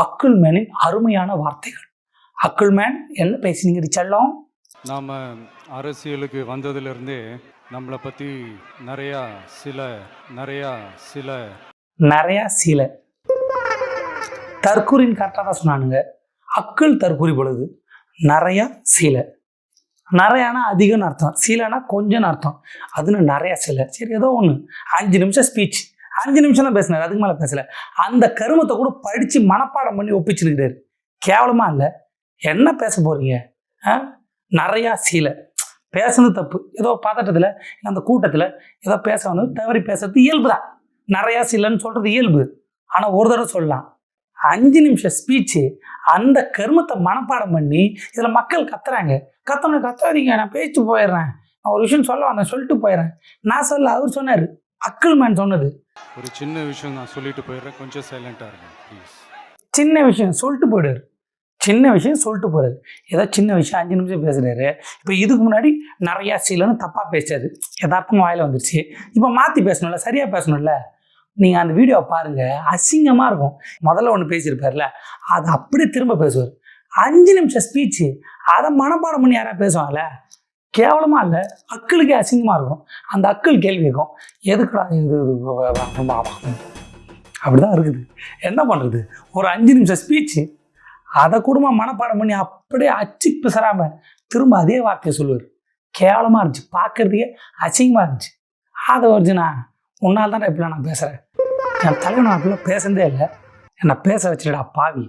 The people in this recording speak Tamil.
அக்குள்மேனின் அருமையான வார்த்தைகள். அக்குள்மேன் என்ன பேசினீங்க செல்லம்? நாம் அரசியலுக்கு வந்ததுலேருந்தே நம்மளை பற்றி நிறையா சில தற்கூரின் கரெக்டாக தான் சொன்னானுங்க. அக்குள் தற்கூரி பொழுது நிறையா சீலை. நிறையானா அதிகம்னு அர்த்தம், சீலைனா கொஞ்சம்னு அர்த்தம். அதுன்னு நிறையா சீலை. சரி, ஏதோ ஒன்று 5 நிமிஷம் ஸ்பீச், 5 நிமிஷம் தான் பேசினார், அதுக்கு மேலே பேசலை. அந்த கருமத்தை கூட படித்து மனப்பாடம் பண்ணி ஒப்பிச்சுருக்கிறாரு. கேவலமாக இல்லை? என்ன பேச போகிறீங்க? நிறையா சீலை பேசுனது தப்பு. ஏதோ பதட்டத்தில் அந்த கூட்டத்தில் ஏதோ பேச வந்தது தவறி பேசுறது இயல்பு தான். நிறையா சீலைன்னு சொல்கிறது இயல்பு. ஆனால் ஒரு தடவை சொல்லலாம். 5 நிமிஷம் ஸ்பீச்சு, அந்த கருமத்தை மனப்பாடம் பண்ணி இதில் மக்கள் கத்துறாங்க. கத்தாதீங்க, நான் பேசிட்டு போயிடுறேன், நான் ஒரு விஷயம் சொல்ல வந்தேன், சொல்லிட்டு போயிடுறேன். நான் சொல்ல, அவர் சொன்னார், அக்குள்மேன் சொன்னது. ஒரு சின்ன விஷயம் நான் சொல்லிட்டு போயிடுறேன், கொஞ்சம் சைலண்டாக இருங்க ப்ளீஸ். சின்ன விஷயம் சொல்லிட்டு போயிடுறாரு. சின்ன விஷயம் சொல்லிட்டு போகிறாரு. ஏதோ சின்ன விஷயம் 5 நிமிஷம் பேசுகிறாரு. இப்போ இதுக்கு முன்னாடி நிறையா சீலைன்னு தப்பாக பேசாது, யதார்த்தமாக வாயில் வந்துருச்சு. இப்போ மாற்றி பேசணும்ல, சரியாக பேசணும்ல. நீங்கள் அந்த வீடியோவை பாருங்கள், அசிங்கமாக இருக்கும். முதல்ல ஒன்று பேசியிருப்பார்ல, அதை அப்படியே திரும்ப பேசுவார். 5 நிமிஷம் ஸ்பீச்சு, அதை மனப்பாடம் பண்ணி யாராவது பேசுவாங்கல்ல? கேவலமாக இல்லை, அக்களுக்கே அசிங்கமாக இருக்கும். அந்த அக்கள் கேள்வி கேட்கும், எதுக்குடா இது அப்படிதான் இருக்குது. என்ன பண்ணுறது? ஒரு 5 நிமிஷம் ஸ்பீச்சு, அதை கூட மனப்பாடம் பண்ணி அப்படியே அச்சு பிசறாமல் திரும்ப அதே வார்த்தையை சொல்லுவார். கேவலமாக இருந்துச்சு, பார்க்கறதுக்கே அசிங்கமாக இருந்துச்சு. அதை வருச்சுண்ணா, உன்னால் தான் இப்படிலாம் நான் பேசுகிறேன். என் தலைவன் அப்படிலாம் பேசுனதே இல்லை, என்னை பேச வச்சுடா பாவி.